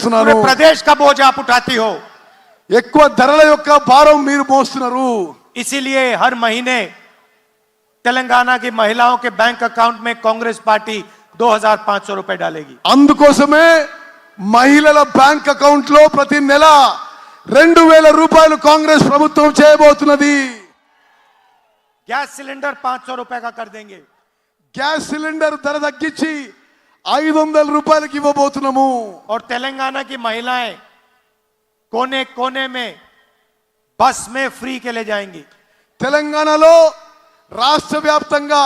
చేస్తున్నాను. प्रदेश का बोझ आप उठाती हो, ఎక్కువ ధరల యొక్క భారం మీరు మోస్తున్నారు. इसीलिए हर महीने तेलंगाना की महिलाओं के बैंक अकाउंट में कांग्रेस पार्टी 2500 रुपए डालेगी. అందుకోసమే మహిళల బ్యాంక్ అకౌంట్ లో ప్రతి నెల 2000 రూపాయలు కాంగ్రెస్ ప్రభుత్వం చేయబోతున్నది. गैस सिलेंडर 500 रुपए का कर देंगे. గ్యాస్ సిలిండర్ ధర తగ్గించి 500 రూపాయలకి ఇవ్వబోతున్నాము. और तेलंगाना की महिलाएं कोने कोने में बस में फ्री के ले जाएंगी. తెలంగాణలో రాష్ట్ర వ్యాప్తంగా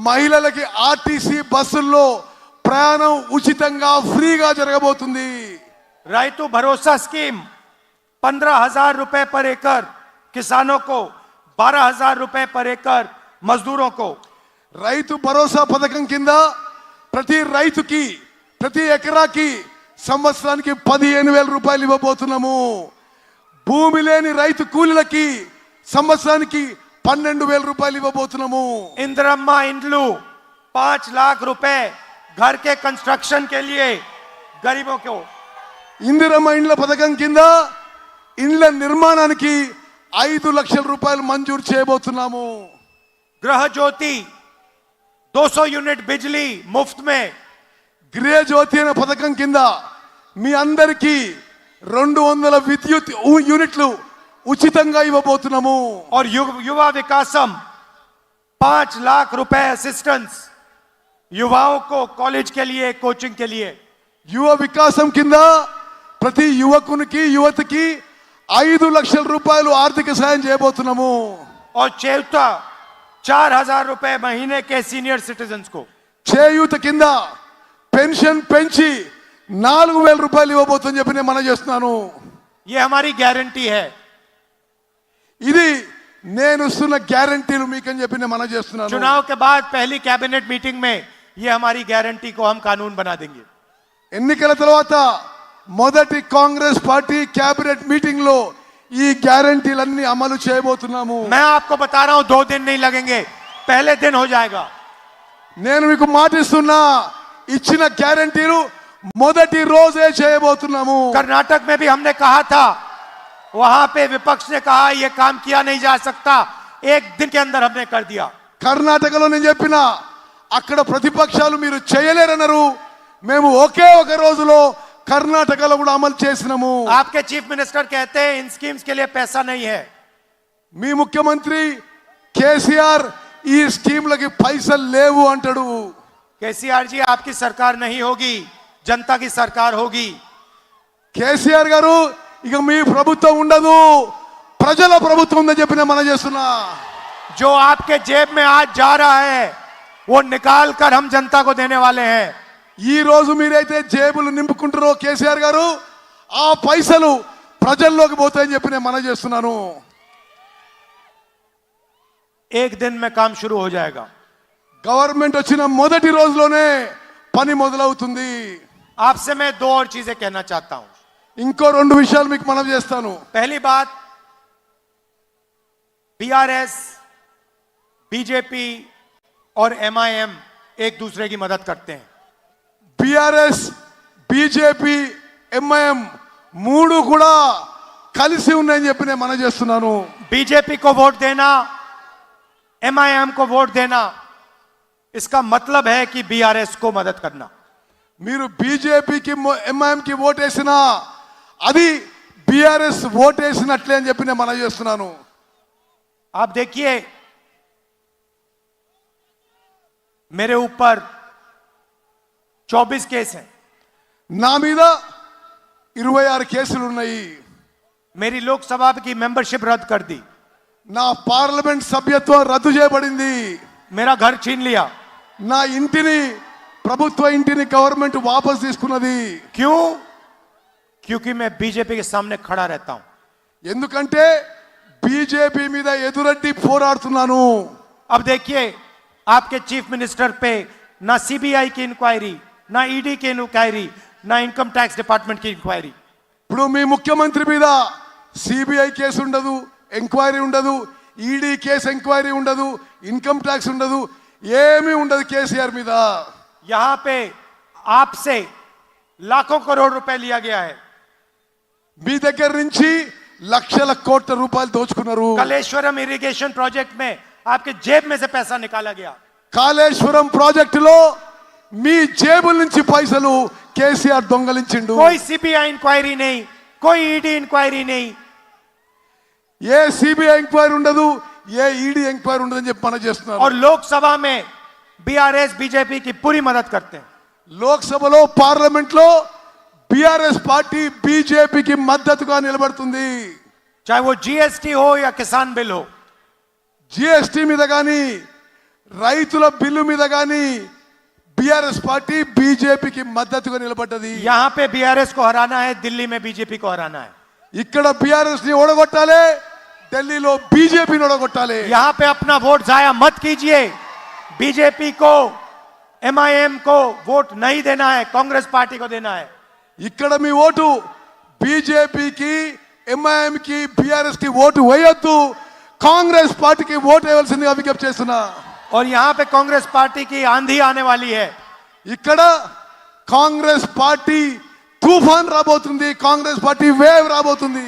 మహిళలకి ఆర్టీసీ బస్సుల్లో ప్రయాణం ఉచితంగా ఫ్రీగా జరగబోతుంది. రైతు భరోसा स्कीम 15,000 रुपए पर एकड़ किसानों को, 12,000 रुपए पर एकड़ मजदूरों को. రైతు భరోసా పథకం కింద ప్రతి రైతుకి ప్రతి ఎకరాకి సంవత్సరానికి 15,000 రూపాయలు ఇవ్వబోతున్నాము. భూమి లేని రైతు కూలీలకి సంవత్సరానికి 12,000 రూపాయలు ఇవ్వబోతున్నాము. इंदिरम्मा इंड्लू 5 लाख रुपए घर के कंस्ट्रक्शन के लिए गरीबों को. ఇందిరమ్మ ఇండ్ల పథకం కింద ఇండ్ల నిర్మాణానికి 5 లక్షల రూపాయలు మంజూరు చేయబోతున్నాము. गृह ज्योति 200 यूनिट बिजली मुफ्त में. గృహ జ్యోతి అనే పథకం కింద మీ అందరికీ 200 విద్యుత్ యూనిట్లు ఉచితంగా ఇవ్వబోతున్నాము. और युवा विकासम 5 लाख रुपए असिस्टेंस युवाओं को कॉलेज के लिए, कोचिंग के लिए. యువ వికాసం కింద ప్రతి యువకునికి యువతికి 5 లక్షల రూపాయలు ఆర్థిక సాయం చేయబోతున్నాము. और चेउता 4,000 रुपए महीने के सीनियर सिटीजन्स को. చేయూత కింద పెన్షన్ పెంచి 4,000 రూపాయలు ఇవ్వబోతుందని చెప్పి నేను మనం చేస్తున్నాను. ये हमारी गारंटी है. ఇది నేను ఇస్తున్న గ్యారంటీలు మీకని చెప్పి నేను మనం చేస్తున్నాను. चुनाव के बाद पहली कैबिनेट मीटिंग में ये हमारी गारंटी को हम कानून बना देंगे. ఎన్నికల తర్వాత మొదటి కాంగ్రెస్ పార్టీ క్యాబినెట్ మీటింగ్ లో ఈ గ్యారంటీలన్నీ అమలు చేయబోతున్నాము. मैं आपको बता रहा हूं 2 दिन नहीं लगेंगे, पहले दिन हो जाएगा. నేను మీకు మాటిస్తున్నా, ఇచ్చిన గ్యారంటీలు మొదటి రోజే చేయబోతున్నాము. कर्नाटक में भी हमने कहा था, वहां पे विपक्ष ने कहा यह काम किया नहीं जा सकता, 1 दिन के अंदर हमने कर दिया. కర్ణాటకలో నేను చెప్పిన అక్కడ ప్రతిపక్షాలు మీరు చేయలేరన్నారు. మేము ఒకే ఒక రోజులో కర్ణాటకలో కూడా అమలు చేసినాము. आपके चीफ मिनिस्टर कहते हैं इन स्कीम्स के लिए पैसा नहीं है. మీ ముఖ్యమంత్రి కేసీఆర్ ఈ స్కీమ్లకి పైసలు లేవు అంటాడు. केसीआर जी आपकी सरकार नहीं होगी, जनता की सरकार होगी. కేసీఆర్ గారు ఇక మీ ప్రభుత్వం ఉండదు, ప్రజల ప్రభుత్వం ఉందని చెప్పి నేను మనం చేస్తున్నా. जो आपके जेब में आज जा रहा है वो निकाल कर हम जनता को देने वाले हैं. ఈ రోజు మీరైతే జేబులు నింపుకుంటారో కేసీఆర్ గారు, ఆ పైసలు ప్రజల్లోకి పోతాయని చెప్పి నేను మనం చేస్తున్నాను. 1 दिन में काम शुरू हो जाएगा. గవర్నమెంట్ వచ్చిన మొదటి రోజులోనే పని మొదలవుతుంది. आपसे मैं 2 और चीजें कहना चाहता हूं. ఇంకో 2 విషయాలు మీకు మనం చేస్తాను. पहली बात, बीआरएस, बीजेपी और एमआईएम एक दूसरे की मदद करते हैं. బీఆర్ఎస్, బీజేపీ, ఎంఐఎం 3 కూడా కలిసి ఉన్నాయని చెప్పి నేను మనం చేస్తున్నాను. बीजेपी को वोट देना, एमआईएम को वोट देना, इसका मतलब है कि बीआरएस को मदद करना. మీరు బీజేపీకి ఎంఐఎంకి ఓటేసినా అది బీఆర్ఎస్ ఓటేసినట్లే అని చెప్పి నేను మనం చేస్తున్నాను. आप देखिए, मेरे ऊपर 24 केस हैं. నా మీద 26 కేసులు ఉన్నాయి. मेरी लोकसभा की मेंबरशिप रद्द कर दी. నా పార్లమెంట్ సభ్యత్వం రద్దు చేయబడింది. मेरा घर छीन लिया. నా ఇంటిని, ప్రభుత్వ ఇంటిని గవర్నమెంట్ వాపస్ తీసుకున్నది. क्यों? क्योंकि मैं बीजेपी के सामने खड़ा रहता हूं. ఎందుకంటే బీజేపీ మీద ఎదురడ్డి పోరాడుతున్నాను. अब देखिए, आपके चीफ मिनिस्टर पे ना सीबीआई की इंक्वायरी, ना ईडी की इंक्वायरी, ना इनकम टैक्स डिपार्टमेंट की इंक्वायरी. ఇప్పుడు మీ ముఖ్యమంత్రి మీద సిబిఐ కేసు ఉండదు, ఎంక్వైరీ ఉండదు, ఈడీ కేసు ఎంక్వైరీ ఉండదు, ఇన్కమ్ ట్యాక్స్ ఉండదు, ఏమీ ఉండదు కేసీఆర్ మీద. यहां पे आपसे लाखों करोड़ रुपए लिया गया है। మీ దగ్గర నుంచి లక్షల కోట్ల రూపాయలు దోచుకున్నారు. कलेश्वरम इरिगेशन प्रोजेक्ट में आपके जेब में से पैसा निकाला गया। కాళేశ్వరం ప్రాజెక్టులో మీ జేబుల నుంచి పైసలు కేసీఆర్ దొంగలించిండు. कोई सीबीआई इंक्वायरी नहीं, कोई ईडी इंक्वायरी नहीं। ఏ సిబిఐ ఎంక్వైరీ ఉండదు, ఏ ఈడీ ఎంక్వైరీ ఉండదని చెప్పి మనం చేస్తున్నారు. और लोकसभा में बीआरएस बीजेपी की पूरी मदद करते हैं। లోక్సభలో పార్లమెంట్లో బీఆర్ఎస్ పార్టీ బీజేపీకి మద్దతుగా నిలబడుతుంది. चाहे वो जीएसटी हो या किसान बिल हो। జిఎస్టీ మీద కానీ రైతుల బిల్లు మీద కానీ బీఆర్ఎస్ పార్టీ బీజేపీకి మద్దతుగా నిలబడ్డది. यहां पे बीआरएस को हराना है, दिल्ली में बीजेपी को हराना है। ఇక్కడ బీఆర్ఎస్ ని ఓడగొట్టాలి, ఢిల్లీలో బీజేపీని ఓడగొట్టాలి. यहां पे अपना वोट जाया मत कीजिए। बीजेपी को, एमआईएम को वोट नहीं देना है, कांग्रेस पार्टी को देना है। ఇక్కడ మీ ఓటు బీజేపీకి, ఎంఐఎం కి, బీఆర్ఎస్ కి ఓటు వేయొద్దు, కాంగ్రెస్ పార్టీకి ఓటు వేయవలసిందిగా విజ్ఞప్తి చేస్తున్నా. और यहां पे कांग्रेस पार्टी की आंधी आने वाली है। ఇక్కడ కాంగ్రెస్ పార్టీ తూఫాన్ రాబోతుంది, కాంగ్రెస్ పార్టీ వేవ్ రాబోతుంది.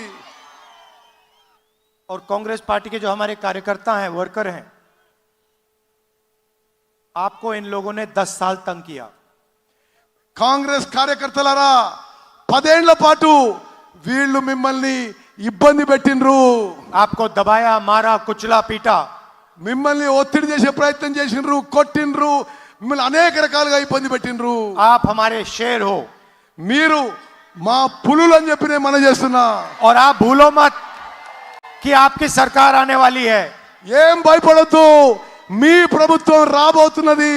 और कांग्रेस पार्टी के जो हमारे कार्यकर्ता हैं, वर्कर हैं, आपको इन लोगों ने 10 साल तंग किया। కాంగ్రెస్ కార్యకర్తలారా 10 ఏళ్ల పాటు వీళ్ళు మిమ్మల్ని ఇబ్బంది పెట్టిండ్రు, आपको दबाया, मारा, कुचला, पीटा। మిమ్మల్ని ఒత్తిడి చేసే ప్రయత్నం చేసిండ్రు, కొట్టిండ్రు, మిమ్మల్ని అనేక రకాలుగా ఇబ్బంది పెట్టిండ్రు. आप हमारे शेर हो మీరు మా పులులు అని చెప్పి నేను మనం చేస్తున్నా. और आप भूलो मत कि आपकी सरकार आने वाली है। ఏం భయపడొద్దు, మీ ప్రభుత్వం రాబోతున్నది.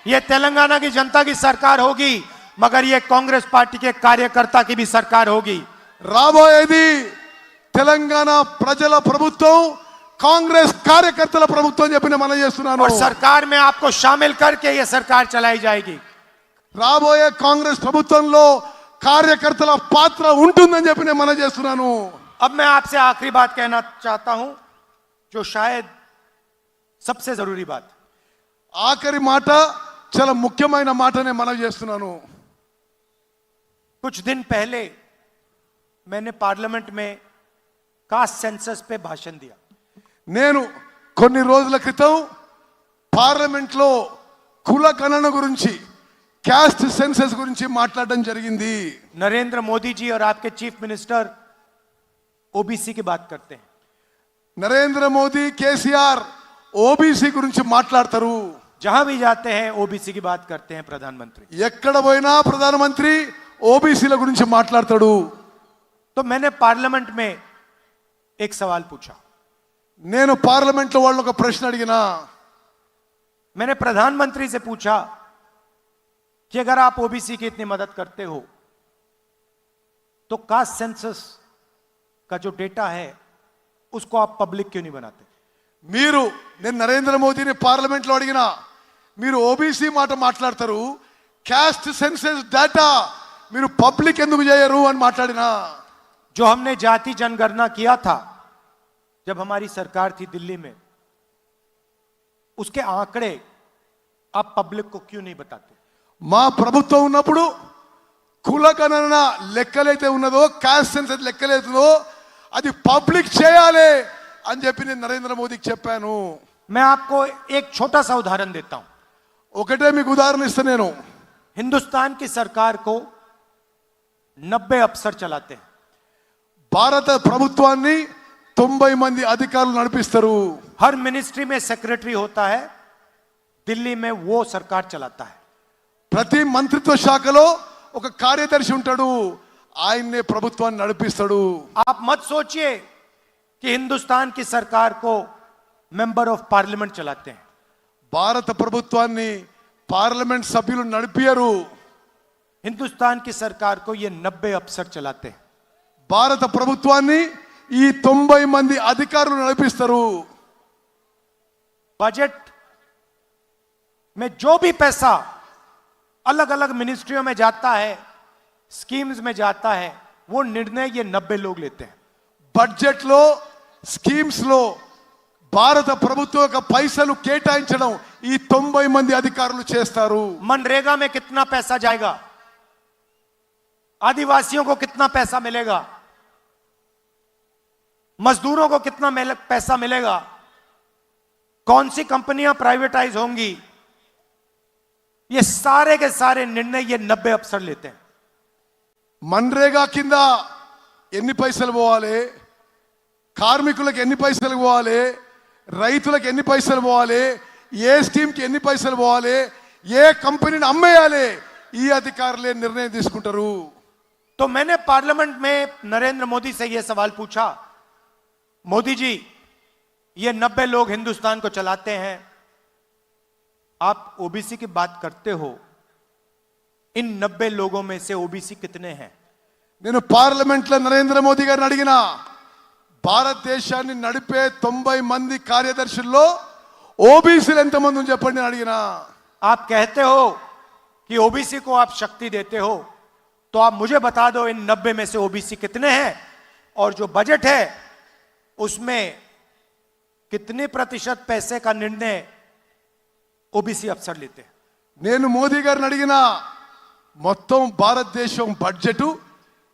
ये तेलंगाना की जनता की सरकार होगी, मगर ये कांग्रेस पार्टी के कार्यकर्ता की भी सरकार होगी। రాబోయేది తెలంగాణ ప్రజల ప్రభుత్వం, కాంగ్రెస్ కార్యకర్తల ప్రభుత్వం అని చెప్పి నేను మనం చేస్తున్నాను. और सरकार में आपको शामिल करके ये सरकार चलाई जाएगी। రాబోయే కాంగ్రెస్ ప్రభుత్వంలో కార్యకర్తల పాత్ర ఉంటుందని చెప్పి నేను మనం చేస్తున్నాను. अब मैं आपसे आखिरी बात कहना चाहता हूं, जो शायद सबसे जरूरी बात। ఆఖరి మాట, చాలా ముఖ్యమైన మాట నేను మనం చేస్తున్నాను. कुछ दिन पहले मैंने पार्लियामेंट में कास्ट सेंसस पे भाषण दिया। నేను కొన్ని రోజుల క్రితం పార్లమెంట్లో కుల గణన గురించి, క్యాస్ట్ సెన్సస్ గురించి మాట్లాడడం జరిగింది. नरेंद्र मोदी जी और आपके चीफ मिनिस्टर ओबीसी की बात करते हैं। నరేంద్ర మోదీ, కేసీఆర్ ఓబీసీ గురించి మాట్లాడతారు. जहां भी जाते हैं ओबीसी की बात करते हैं प्रधानमंत्री। ఎక్కడ పోయినా ప్రధానమంత్రి ఓబీసీల గురించి మాట్లాడతాడు. तो मैंने पार्लियामेंट में एक सवाल पूछा। నేను పార్లమెంట్లో వాళ్ళు ఒక ప్రశ్న అడిగినా, मैंने प्रधानमंत्री से पूछा कि अगर आप ओबीसी की इतनी मदद करते हो तो कास्ट सेंसस का जो डेटा है उसको आप पब्लिक क्यों नहीं बनाते? మీరు, నేను నరేంద్ర మోదీని పార్లమెంట్లో అడిగినా, మీరు ఓబీసీ మాట మాట్లాడతారు, క్యాస్ట్ సెన్సస్ డేటా మీరు పబ్లిక్ ఎందుకు చేయరు అని మాట్లాడినా. जो हमने जाति जनगणना किया था जब हमारी सरकार थी दिल्ली में, उसके आंकड़े आप पब्लिक को क्यों नहीं बताते? మా ప్రభుత్వం ఉన్నప్పుడు కుల గణన లెక్కలైతే ఉన్నదో, క్యాస్ట్ సెన్సస్ లెక్కలైతుందో అది పబ్లిక్ చేయాలి అని చెప్పి నేను నరేంద్ర మోదీకి చెప్పాను. मैं आपको एक छोटा सा उदाहरण देता हूं। ఒకటే మీకు ఉదాహరణ ఇస్తా నేను. हिंदुस्तान की सरकार को 90 अफसर चलाते हैं। భారత ప్రభుత్వాన్ని 90 మంది అధికారులు నడిపిస్తారు. हर मिनिस्ट्री में सेक्रेटरी होता है, दिल्ली में वो सरकार चलाता है। ప్రతి మంత్రిత్వ శాఖలో ఒక కార్యదర్శి ఉంటాడు, ఆయన్నే ప్రభుత్వాన్ని నడిపిస్తాడు. आप मत सोचिए कि हिंदुस्तान की सरकार को मेंबर ऑफ पार्लियामेंट चलाते हैं। భారత ప్రభుత్వాన్ని పార్లమెంట్ సభ్యులు నడిపియరు. हिंदुस्तान की सरकार को ये 90 अफसर चलाते हैं। భారత ప్రభుత్వాన్ని ఈ 90 మంది అధికారులు నడిపిస్తారు. बजट में जो भी पैसा अलग अलग मिनिस्ट्रियों में जाता है, स्कीम्स में जाता है, वो निर्णय ये 90 लोग लेते हैं। బడ్జెట్ లో, స్కీమ్స్ లో భారత ప్రభుత్వం యొక్క పైసలు కేటాయించడం ఈ 90 మంది అధికారులు చేస్తారు. मनरेगा में कितना पैसा जाएगा आदिवासियों को कितना पैसा मिलेगा, मजदूरों को कितना पैसा मिलेगा, कौन सी कंपनियां प्राइवेटाइज होंगी, ये सारे के सारे निर्णय ये 90 अफसर लेते हैं। మన్రేగా కింద ఎన్ని పైసలు పోవాలి, కార్మికులకు ఎన్ని పైసలు పోవాలి, రైతులకు ఎన్ని పైసలు పోవాలి, ఏ స్కీమ్కి ఎన్ని పైసలు పోవాలి, ఏ కంపెనీని అమ్మేయాలి, ఈ అధికారులే నిర్ణయం తీసుకుంటారు। तो मैंने पार्लियामेंट में नरेंद्र मोदी से यह सवाल पूछा, मोदी जी ये 90 लोग हिंदुस्तान को चलाते हैं, आप ओबीसी की बात करते हो, इन 90 लोगों में से ओबीसी कितने हैं? నేను పార్లమెంట్లో నరేంద్ర మోదీ గారిని అడిగిన, భారతదేశాన్ని నడిపే 90 మంది కార్యదర్శుల్లో ఓబీసీలు ఎంతమంది అని చెప్పండి అని అడిగిన। आप कहते हो कि ओबीसी को आप शक्ति देते हो, तो आप मुझे बता दो इन 90 में से ओबीसी कितने हैं, और जो बजट है उसमें कितने प्रतिशत पैसे का निर्णय ओबीसी अफसर लेते हैं? నేను మోదీ గారిని అడిగిన, మొత్తం భారతదేశం బడ్జెట్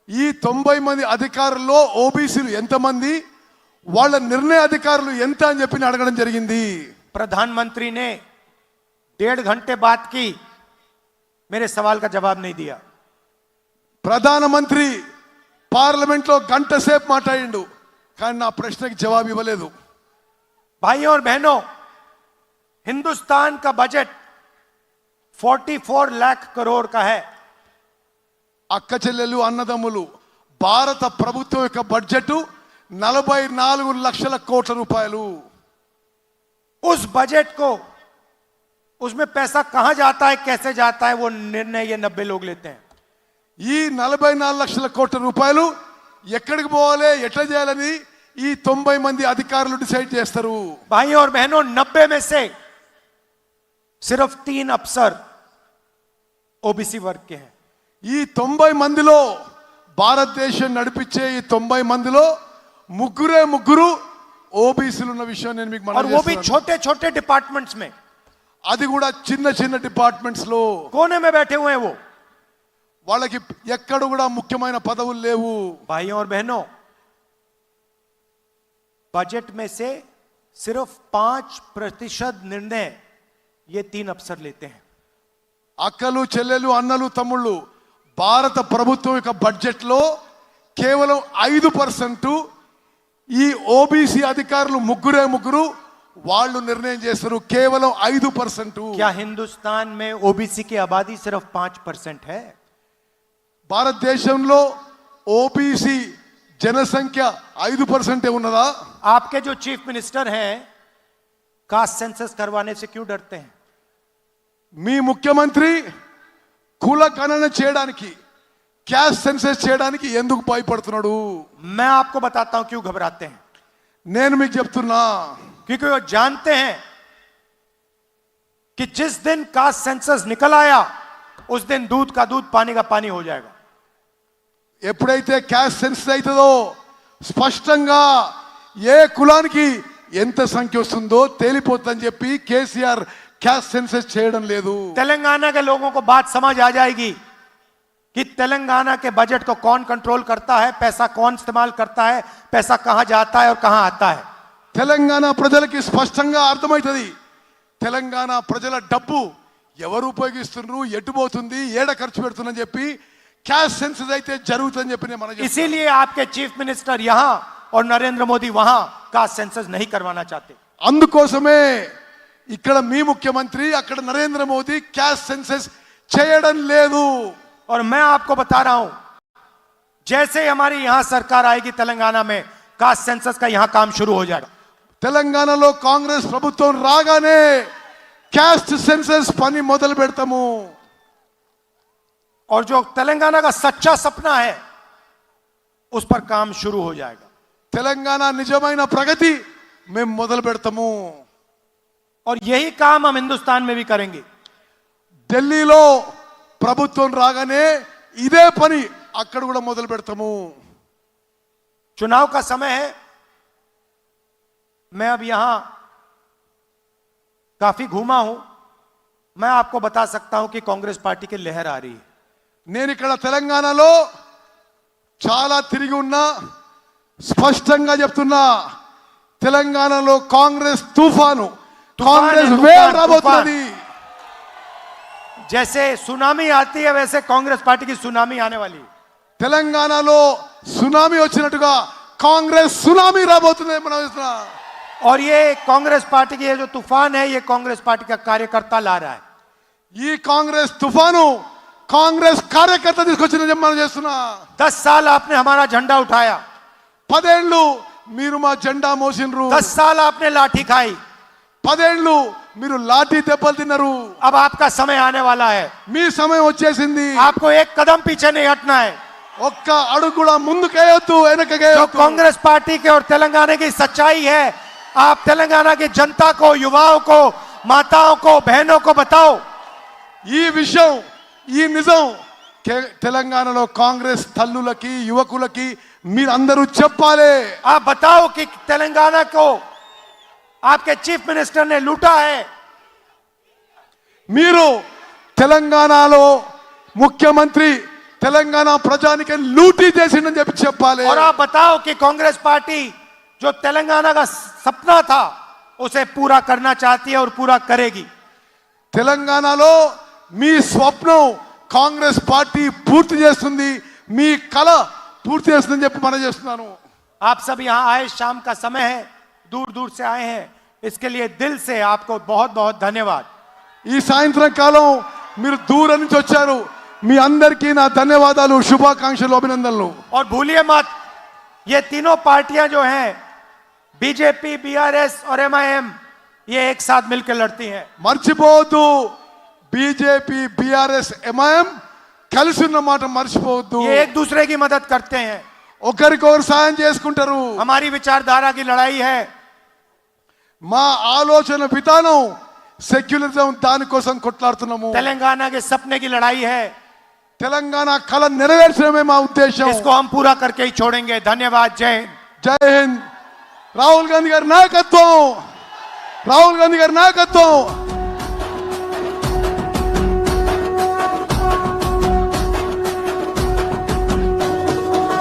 ఈ 90 మంది అధికారుల్లో ఓబీసీలు ఎంతమంది, వాళ్ళ నిర్ణయ అధికారులు ఎంత అని చెప్పి అడగడం జరిగింది। प्रधानमंत्री ने 1.5 घंटे बात की, मेरे सवाल का जवाब नहीं दिया। ప్రధానమంత్రి పార్లమెంట్లో గంట సేపు మాట్లాడిండు, కానీ నా ప్రశ్నకి జవాబు ఇవ్వలేదు। भाइयों और बहनों, हिंदुस्तान का बजट 44 लाख करोड़ का है। అక్క చెల్లెలు అన్నదమ్ములు, భారత ప్రభుత్వం యొక్క బడ్జెట్ 44 లక్షల కోట్ల రూపాయలు। उस बजट को, उसमें पैसा कहां जाता है, कैसे जाता है, वो निर्णय ये 90 लोग लेते हैं। ఈ 44 లక్షల కోట్ల రూపాయలు ఎక్కడికి పోవాలి, ఎట్లా చేయాలని ఈ 90 మంది అధికారులు డిసైడ్ చేస్తారు। भाइयों और बहनों, 90 में से सिर्फ 3 अफसर ओबीसी वर्ग के हैं। ఈ 90 మందిలో, భారతదేశం నడిపించే ఈ 90 మందిలో ముగ్గురు ఓబీసీలు ఉన్న విషయం నేను మీకు और మనవి वो भी చేస్తున్నాను। छोटे छोटे डिपार्टमेंट्स में, అది కూడా చిన్న చిన్న డిపార్ట్మెంట్స్ లో कोने में बैठे हुए हैं वो। వాళ్ళకి ఎక్కడ కూడా ముఖ్యమైన పదవులు లేవు। भाइयों और बहनों, बजट में से सिर्फ 5% निर्णय ये 3 अफसर लेते हैं। అక్కలు చెల్లెలు అన్నలు తమ్ముళ్ళు, భారత ప్రభుత్వం యొక్క బడ్జెట్ లో కేవలం 5% ఈ ఓబీసీ అధికారులు ముగ్గురు వాళ్ళు నిర్ణయం చేస్తారు, కేవలం 5%। क्या हिंदुस्तान में ओबीसी की आबादी सिर्फ 5% है? భారతదేశంలో ఓబీసీ జనసంఖ్య 5% ఉన్నదా? आपके जो चीफ मिनिस्टर हैं, कास्ट सेंसस करवाने से क्यों डरते हैं? మీ ముఖ్యమంత్రి కుల గణన చేయడానికి, క్యాస్ట్ సెన్సస్ చేయడానికి ఎందుకు భయపడుతున్నాడు? मैं आपको बताता हूं क्यों घबराते हैं। నేను మీకు చెప్తున్నా, क्योंकि वो जानते हैं कि जिस दिन कास्ट सेंसस निकल आया, उस दिन दूध का दूध पानी का पानी हो जाएगा। ఎప్పుడైతే క్యాస్ట్ సెన్సస్ అవుతుందో స్పష్టంగా ఏ కులానికి ఎంత సంఖ్య వస్తుందో తేలిపోతుందని చెప్పి కేసీఆర్ క్యాస్ట్ సెన్సస్ చేయడం లేదు। तेलंगाना के लोगों को बात समझ आ जाएगी कि तेलंगाना के बजट को कौन कंट्रोल करता है, पैसा कौन इस्तेमाल करता है, पैसा कहां जाता है और कहां आता है। తెలంగాణ ప్రజలకి స్పష్టంగా అర్థమవుతుంది, తెలంగాణ ప్రజల డబ్బు ఎవరు ఉపయోగిస్తున్నారు, ఎటు పోతుంది, ఏడ ఖర్చు పెడుతుందని చెప్పి క్యాస్ట్ సెన్సస్ అయితే జరుగుతుందని చెప్పి నేను మనకి इसीलिए आपके चीफ मिनिस्टर यहां और नरेंद्र मोदी वहां कास्ट सेंसस नहीं करवाना चाहते। అందుకోసమే ఇక్కడ మీ ముఖ్యమంత్రి, అక్కడ నరేంద్ర మోదీ క్యాస్ట్ సెన్సస్ చేయడం లేదు। और मैं आपको बता रहा हूं, जैसे हमारी यहां सरकार आएगी तेलंगाना में, कास्ट सेंसस का यहां काम शुरू हो जाएगा। తెలంగాణలో కాంగ్రెస్ ప్రభుత్వం రాగానే క్యాస్ట్ సెన్సస్ పని మొదలు పెడతాము। और जो तेलंगाना का सच्चा सपना है, उस पर काम शुरू हो जाएगा। తెలంగాణ నిజమైన ప్రగతి మేము మొదలు పెడతాము। और यही काम हम हिंदुस्तान में भी करेंगे। ఢిల్లీలో ప్రభుత్వం రాగానే ఇదే పని అక్కడ కూడా మొదలు పెడతాము। चुनाव का समय है, मैं अब यहां काफी घूमा हूं, मैं आपको बता सकता हूं कि कांग्रेस पार्टी की लहर आ रही है। నేను ఇక్కడ తెలంగాణలో చాలా తిరిగి ఉన్నా, స్పష్టంగా చెప్తున్నా, తెలంగాణలో కాంగ్రెస్ తుఫాను, కాంగ్రెస్ వేవ్ రాబోతున్నది. जैसे सुनामी आती है वैसे कांग्रेस पार्टी की सुनामी आने वाली है. తెలంగాణలో సునామీ వచ్చినట్టుగా కాంగ్రెస్ సునామీ రాబోతుంది మనం చూస్తున్నాం. और ये कांग्रेस पार्टी की ये जो तूफान है ये कांग्रेस पार्टी का कार्यकर्ता ला रहा है. ఈ కాంగ్రెస్ తుఫాను కాంగ్రెస్ కార్యకర్త తీసుకొచ్చిన మనం చేస్తున్నా. 10 साल आपने हमारा झंडा उठाया, 10 ఏళ్ళు మీరు మా జెండా మోసినరు, 10 साल आपने लाठी खाई. 10 ఏళ్ళు మీరు లాఠీ దెబ్బలు తిన్నారు. अब आपका समय आने वाला है. మీ సమయం వచ్చేసింది. आपको एक कदम पीछे नहीं हटना है. ఒక్క అడుగు కూడా ముందుకేయొద్దు, जो వెనకకేయొద్దు. कांग्रेस पार्टी के और तेलंगाना की सच्चाई है, आप तेलंगाना की जनता को, युवाओं को, माताओं को, बहनों को बताओ. ఈ విషయం, ఈ నిజం తెలంగాణలో కాంగ్రెస్ తల్లులకి, యువకులకి మీరందరూ చెప్పాలి. आप बताओ कि तेलंगाना को आपके चीफ मिनिस्टर ने लूटा है. మీరు తెలంగాణలో ముఖ్యమంత్రి తెలంగాణ ప్రజానికి లూటీ చేసిందని చెప్పి చెప్పాలి. और आप बताओ कि कांग्रेस पार्टी जो तेलंगाना का सपना था उसे पूरा करना चाहती है और पूरा करेगी. తెలంగాణలో మీ స్వప్నం కాంగ్రెస్ పార్టీ పూర్తి చేస్తుంది, మీ కల పూర్తి చేస్తుందని చెప్పి మనం చేస్తున్నాను. आप सब यहां आए, शाम का समय है, दूर दूर से आए हैं, इसके लिए दिल से आपको बहुत बहुत धन्यवाद. ఈ సాయంత్రం కాలం మీరు దూరం నుంచి వచ్చారు, మీ అందరికీ నా ధన్యవాదాలు, శుభాకాంక్షలు, అభినందనలు. और भूलिए मत, ये तीनों पार्टियां जो हैं बीजेपी, बीआरएस और एमआईएम, ये एक साथ मिलकर लड़ती हैं. మర్చిపోవద్దు, బీజేపీ, బీఆర్ఎస్, ఎంఐఎం కలిసి ఉన్న మాట మర్చిపోవద్దు. ये एक दूसरे की मदद करते हैं. ఒకరికొకరు సాయం చేసుకుంటారు. हमारी विचारधारा की लड़ाई है. మా ఆలోచన విధానం సెక్యులరిజం, దానికోసం కొట్లాడుతున్నాము. तेलंगाना के सपने की लड़ाई है. తెలంగాణ కళ నెరవేర్చడమే మా ఉద్దేశం. इसको हम पूरा करके ही छोड़ेंगे. धन्यवाद. जय हिंद. జై హింద్. రాహుల్ గాంధీ గారి నాయకత్వం, రాహుల్ గాంధీ గారి నాయకత్వం.